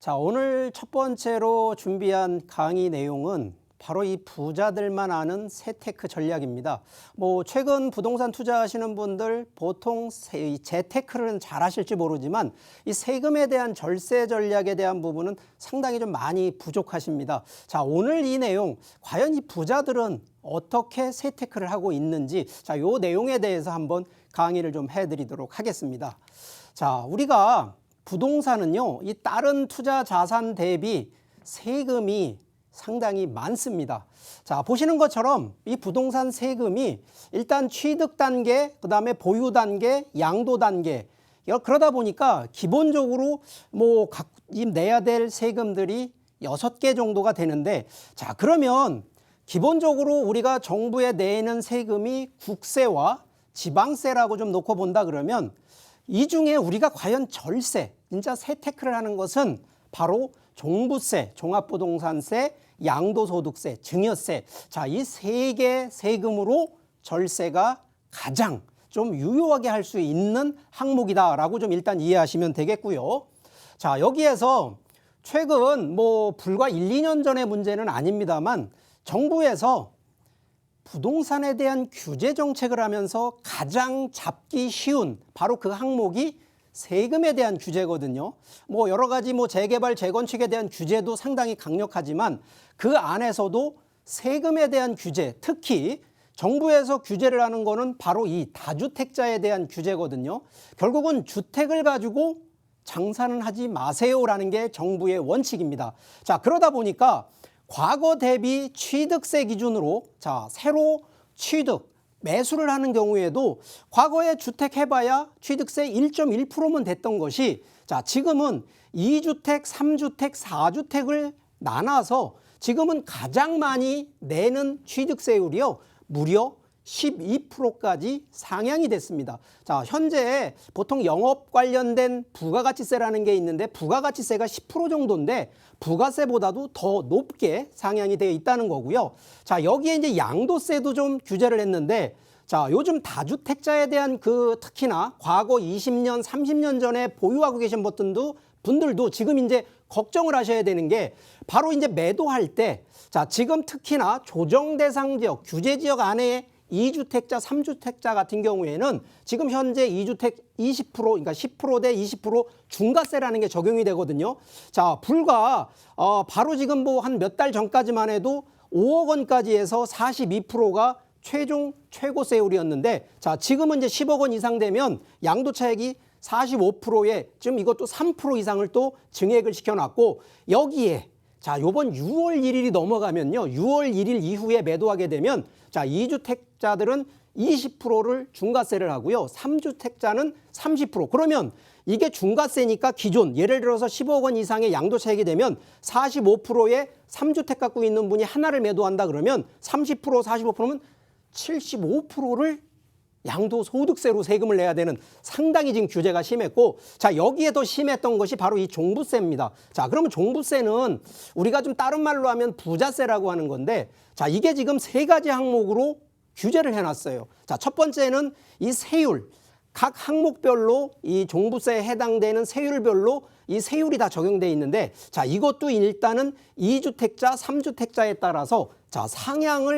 자, 오늘 첫 번째로 준비한 강의 내용은 바로 이 부자들만 아는 세테크 전략입니다. 최근 부동산 투자하시는 분들 보통 재테크를 잘 하실지 모르지만 이 세금에 대한 절세 전략에 대한 부분은 상당히 좀 많이 부족하십니다. 자, 오늘 이 내용 과연 이 부자들은 어떻게 세테크를 하고 있는지 자, 요 내용에 대해서 한번 강의를 좀 해드리도록 하겠습니다. 자, 우리가 부동산은요, 이 다른 투자 자산 대비 세금이 상당히 많습니다. 자, 보시는 것처럼 이 부동산 세금이 일단 취득 단계, 그 다음에 보유 단계, 양도 단계, 그러다 보니까 기본적으로 각 내야 될 세금들이 6개 정도가 되는데, 자, 그러면 기본적으로 우리가 정부에 내는 세금이 국세와 지방세라고 좀 놓고 본다 그러면 이 중에 우리가 과연 절세, 진짜 세테크를 하는 것은 바로 종부세, 종합부동산세, 양도소득세, 증여세. 자, 이 세 개 세금으로 절세가 가장 좀 유효하게 할 수 있는 항목이다라고 좀 일단 이해하시면 되겠고요. 자, 여기에서 최근 불과 1, 2년 전의 문제는 아닙니다만 정부에서 부동산에 대한 규제 정책을 하면서 가장 잡기 쉬운 바로 그 항목이 세금에 대한 규제거든요. 여러 가지 재개발, 재건축에 대한 규제도 상당히 강력하지만 그 안에서도 세금에 대한 규제, 특히 정부에서 규제를 하는 거는 바로 이 다주택자에 대한 규제거든요. 결국은 주택을 가지고 장사는 하지 마세요라는 게 정부의 원칙입니다. 자, 그러다 보니까 과거 대비 취득세 기준으로 자, 새로 취득, 매수를 하는 경우에도 과거에 주택 해봐야 취득세 1.1%면 됐던 것이 자, 지금은 2주택, 3주택, 4주택을 나눠서 지금은 가장 많이 내는 취득세율이요, 무려 12%까지 상향이 됐습니다. 자, 현재 보통 영업 관련된 부가가치세라는 게 있는데 부가가치세가 10% 정도인데 부가세보다도 더 높게 상향이 되어 있다는 거고요. 자, 여기에 이제 양도세도 좀 규제를 했는데 자, 요즘 다주택자에 대한 특히나 과거 20년, 30년 전에 보유하고 계신 분들도 지금 이제 걱정을 하셔야 되는 게 바로 이제 매도할 때 자, 지금 특히나 조정 대상 지역, 규제 지역 안에 2주택자, 3주택자 같은 경우에는 지금 현재 2주택 20%, 그러니까 10% 대 20% 중과세라는 게 적용이 되거든요. 자, 불과 바로 지금 한 몇 달 전까지만 해도 5억 원까지 해서 42%가 최종 최고세율이었는데 자, 지금은 이제 10억 원 이상 되면 양도차익이 45%에 지금 이것도 3% 이상을 또 증액을 시켜놨고 여기에 자, 요번 6월 1일이 넘어가면요. 6월 1일 이후에 매도하게 되면 자, 2주택자들은 20%를 중과세를 하고요. 3주택자는 30%. 그러면 이게 중과세니까 기존 예를 들어서 15억 원 이상의 양도차익이 되면 45%의 3주택 갖고 있는 분이 하나를 매도한다 그러면 30%, 45%면 75%를 양도소득세로 세금을 내야 되는 상당히 지금 규제가 심했고 자, 여기에 더 심했던 것이 바로 이 종부세입니다. 자, 그러면 종부세는 우리가 좀 다른 말로 하면 부자세라고 하는 건데 자, 이게 지금 세 가지 항목으로 규제를 해놨어요. 자, 첫 번째는 이 세율, 각 항목별로 이 종부세에 해당되는 세율별로 이 세율이 다 적용돼 있는데 자, 이것도 일단은 2주택자, 3주택자에 따라서 자,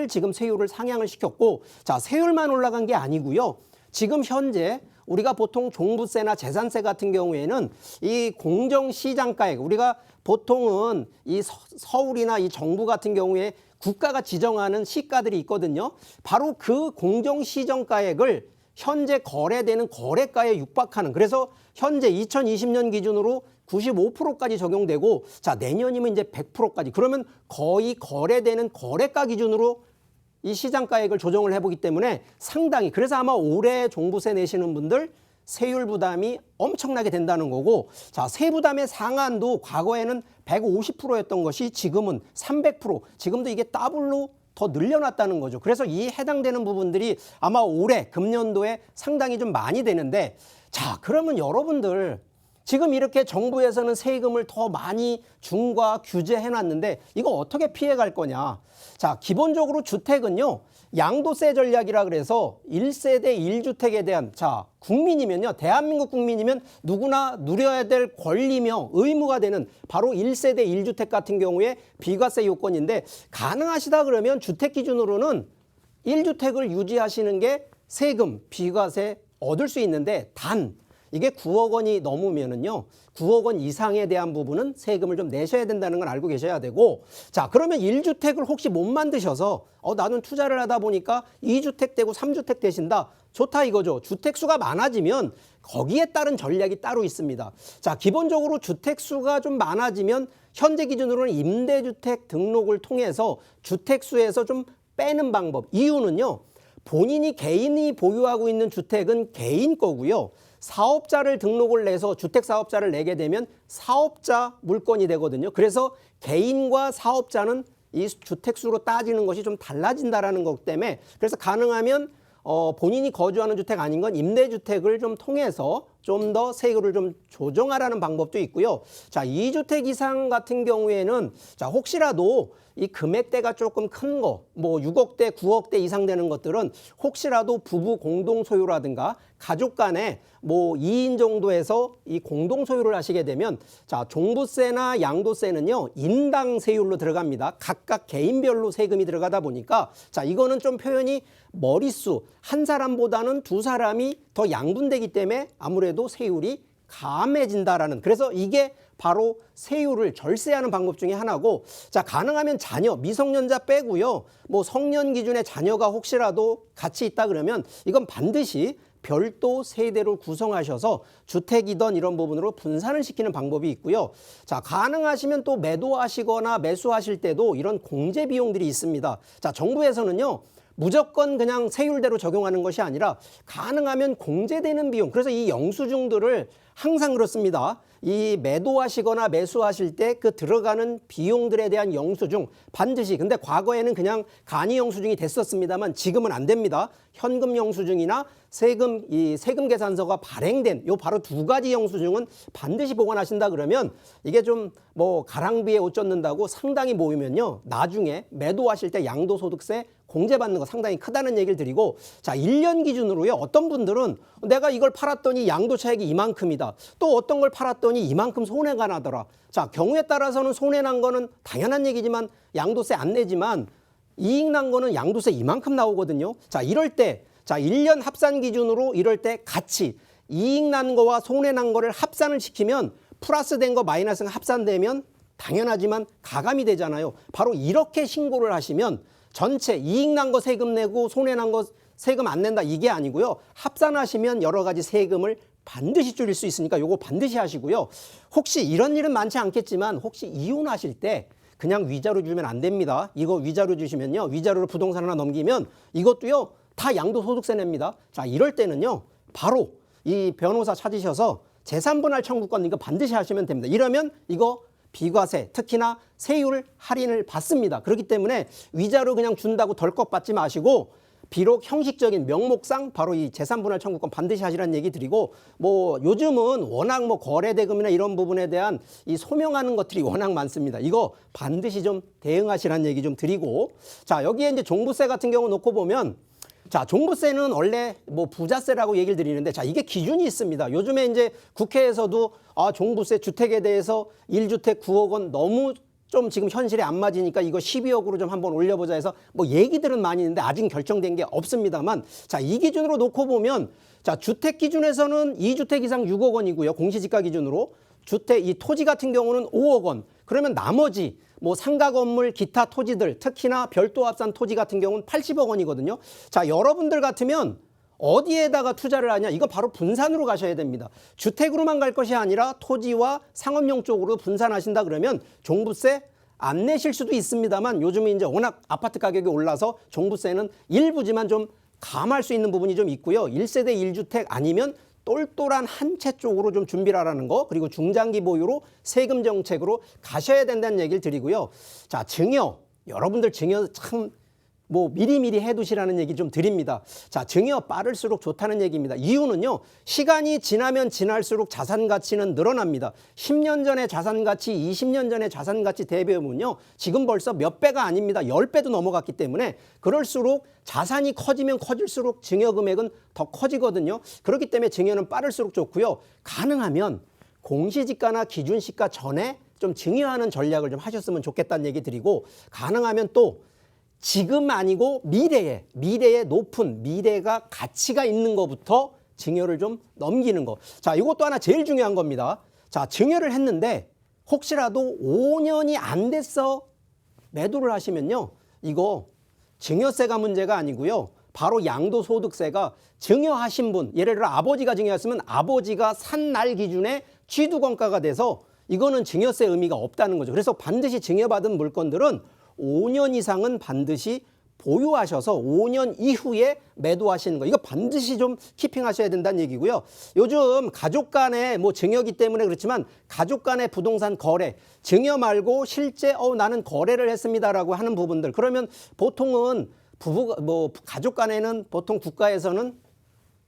지금 세율을 상향을 시켰고 자, 세율만 올라간 게 아니고요. 지금 현재 우리가 보통 종부세나 재산세 같은 경우에는 이 공정시장가액, 우리가 보통은 이 서울이나 이 정부 같은 경우에 국가가 지정하는 시가들이 있거든요. 바로 그 공정시정가액을 현재 거래되는 거래가에 육박하는, 그래서 현재 2020년 기준으로 95%까지 적용되고 자, 내년이면 이제 100%까지, 그러면 거의 거래되는 거래가 기준으로 이 시장가액을 조정을 해보기 때문에 상당히, 그래서 아마 올해 종부세 내시는 분들 세율 부담이 엄청나게 된다는 거고 자, 세부담의 상한도 과거에는 150%였던 것이 지금은 300%, 지금도 이게 더블로 더 늘려놨다는 거죠. 그래서 이 해당되는 부분들이 아마 올해 금년도에 상당히 좀 많이 되는데 자, 그러면 여러분들 지금 이렇게 정부에서는 세금을 더 많이 중과 규제해 놨는데 이거 어떻게 피해 갈 거냐. 자, 기본적으로 주택은요. 양도세 전략이라 그래서 1세대 1주택에 대한 국민이면요. 대한민국 국민이면 누구나 누려야 될 권리며 의무가 되는 바로 1세대 1주택 같은 경우에 비과세 요건인데 가능하시다 그러면 주택 기준으로는 1주택을 유지하시는 게 세금, 비과세 얻을 수 있는데 단 이게 9억 원이 넘으면은요. 9억 원 이상에 대한 부분은 세금을 좀 내셔야 된다는 걸 알고 계셔야 되고 자, 그러면 1주택을 혹시 못 만드셔서 나는 투자를 하다 보니까 2주택 되고 3주택 되신다. 좋다 이거죠. 주택 수가 많아지면 거기에 따른 전략이 따로 있습니다. 자, 기본적으로 주택 수가 좀 많아지면 현재 기준으로는 임대주택 등록을 통해서 주택 수에서 좀 빼는 방법. 이유는요. 본인이 개인이 보유하고 있는 주택은 개인 거고요. 사업자를 등록을 내서 주택사업자를 내게 되면 사업자 물건이 되거든요. 그래서 개인과 사업자는 이 주택수로 따지는 것이 좀 달라진다라는 것 때문에 그래서 가능하면 본인이 거주하는 주택 아닌 건 임대주택을 좀 통해서 좀 더 세율을 좀 조정하라는 방법도 있고요. 자, 2주택 이상 같은 경우에는 자, 혹시라도 이 금액대가 조금 큰 거, 뭐 6억대, 9억대 이상 되는 것들은 혹시라도 부부 공동 소유라든가 가족 간에 뭐 2인 정도에서 이 공동 소유를 하시게 되면 자, 종부세나 양도세는요, 인당 세율로 들어갑니다. 각각 개인별로 세금이 들어가다 보니까 자, 이거는 좀 표현이 머릿수 한 사람보다는 두 사람이 더 양분되기 때문에 아무래도 세율이 감해진다라는 그래서 이게 바로 세율을 절세하는 방법 중에 하나고 자, 가능하면 자녀 미성년자 빼고요. 뭐 성년 기준의 자녀가 혹시라도 같이 있다 그러면 이건 반드시 별도 세대로 구성하셔서 주택이던 이런 부분으로 분산을 시키는 방법이 있고요. 자, 가능하시면 또 매도하시거나 매수하실 때도 이런 공제 비용들이 있습니다. 자, 정부에서는요. 무조건 그냥 세율대로 적용하는 것이 아니라 가능하면 공제되는 비용. 그래서 이 영수증들을 항상 그렇습니다. 이 매도하시거나 매수하실 때 그 들어가는 비용들에 대한 영수증 반드시 근데 과거에는 그냥 간이 영수증이 됐었습니다만 지금은 안 됩니다. 현금 영수증이나 세금 계산서가 발행된 요 바로 두 가지 영수증은 반드시 보관하신다 그러면 이게 좀 뭐 가랑비에 옷 젖는다고 상당히 모이면요. 나중에 매도하실 때 양도소득세 공제받는 거 상당히 크다는 얘기를 드리고 자, 1년 기준으로요. 어떤 분들은 내가 이걸 팔았더니 양도차익이 이만큼이다. 또 어떤 걸 팔았더니 이만큼 손해가 나더라. 자, 경우에 따라서는 손해 난 거는 당연한 얘기지만 양도세 안 내지만 이익 난 거는 양도세 이만큼 나오거든요. 자, 이럴 때 자, 1년 합산 기준으로 이럴 때 같이 이익 난 거와 손해 난 거를 합산을 시키면 플러스 된 거 마이너스가 합산되면 당연하지만 가감이 되잖아요. 바로 이렇게 신고를 하시면 전체 이익 난 거 세금 내고 손해 난 거 세금 안 낸다 이게 아니고요. 합산하시면 여러 가지 세금을 반드시 줄일 수 있으니까 요거 반드시 하시고요. 혹시 이런 일은 많지 않겠지만 혹시 이혼하실 때 그냥 위자료 주면 안 됩니다. 이거 위자료 주시면요. 위자료로 부동산 하나 넘기면 이것도요. 다 양도소득세 냅니다. 자, 이럴 때는요. 바로 이 변호사 찾으셔서 재산분할 청구권 이거 반드시 하시면 됩니다. 이러면 이거 비과세, 특히나 세율 할인을 받습니다. 그렇기 때문에 위자료 그냥 준다고 덜컥 받지 마시고 비록 형식적인 명목상 바로 이 재산분할 청구권 반드시 하시라는 얘기 드리고 뭐 요즘은 워낙 뭐 거래대금이나 이런 부분에 대한 이 소명하는 것들이 워낙 많습니다. 이거 반드시 좀 대응하시라는 얘기 좀 드리고 자, 여기에 이제 종부세 같은 경우 놓고 보면 자, 종부세는 원래 뭐 부자세라고 얘기를 드리는데 자, 이게 기준이 있습니다. 요즘에 이제 국회에서도 종부세 주택에 대해서 1주택 9억 원 너무 좀 지금 현실에 안 맞으니까 이거 12억으로 좀 한번 올려보자 해서 뭐 얘기들은 많이 있는데 아직 결정된 게 없습니다만 자, 이 기준으로 놓고 보면 자, 주택 기준에서는 2주택 이상 6억 원이고요. 공시지가 기준으로 주택 이 토지 같은 경우는 5억 원. 그러면 나머지 뭐 상가 건물 기타 토지들 특히나 별도 합산 토지 같은 경우는 80억 원이거든요. 자, 여러분들 같으면 어디에다가 투자를 하냐? 이거 바로 분산으로 가셔야 됩니다. 주택으로만 갈 것이 아니라 토지와 상업용 쪽으로 분산하신다 그러면 종부세 안 내실 수도 있습니다만 요즘에 이제 워낙 아파트 가격이 올라서 종부세는 일부지만 좀 감할 수 있는 부분이 좀 있고요. 1세대 1주택 아니면 똘똘한 한 채 쪽으로 좀 준비를 하라는 거 그리고 중장기 보유로 세금 정책으로 가셔야 된다는 얘기를 드리고요. 자, 증여. 여러분들 증여 참 뭐 미리미리 해두시라는 얘기 좀 드립니다. 자, 증여 빠를수록 좋다는 얘기입니다. 이유는요, 시간이 지나면 지날수록 자산 가치는 늘어납니다. 10년 전의 자산 가치, 20년 전의 자산 가치 대비하면요, 지금 벌써 몇 배가 아닙니다. 10배도 넘어갔기 때문에 그럴수록 자산이 커지면 커질수록 증여 금액은 더 커지거든요. 그렇기 때문에 증여는 빠를수록 좋고요. 가능하면 공시지가나 기준시가 전에 좀 증여하는 전략을 좀 하셨으면 좋겠다는 얘기 드리고, 가능하면 또 지금 아니고 미래에 높은 미래가 가치가 있는 것부터 증여를 좀 넘기는 거. 자, 이것도 하나 제일 중요한 겁니다. 자, 증여를 했는데 혹시라도 5년이 안 돼서 매도를 하시면요, 이거 증여세가 문제가 아니고요, 바로 양도소득세가 증여하신 분, 예를 들어 아버지가 증여했으면 아버지가 산 날 기준에 취득원가가 돼서 이거는 증여세 의미가 없다는 거죠. 그래서 반드시 증여받은 물건들은 5년 이상은 반드시 보유하셔서 5년 이후에 매도하시는 거, 이거 반드시 좀 키핑하셔야 된다는 얘기고요. 요즘 가족 간에 뭐 증여기 때문에 그렇지만 가족 간의 부동산 거래, 증여 말고 실제 나는 거래를 했습니다라고 하는 부분들, 그러면 보통은 가족 간에는 보통 국가에서는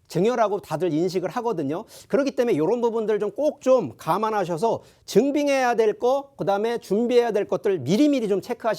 증여라고 다들 인식을 하거든요. 그렇기 때문에 이런 부분들 좀 꼭 좀 감안하셔서 증빙해야 될 거, 그다음에 준비해야 될 것들 미리미리 좀 체크하시면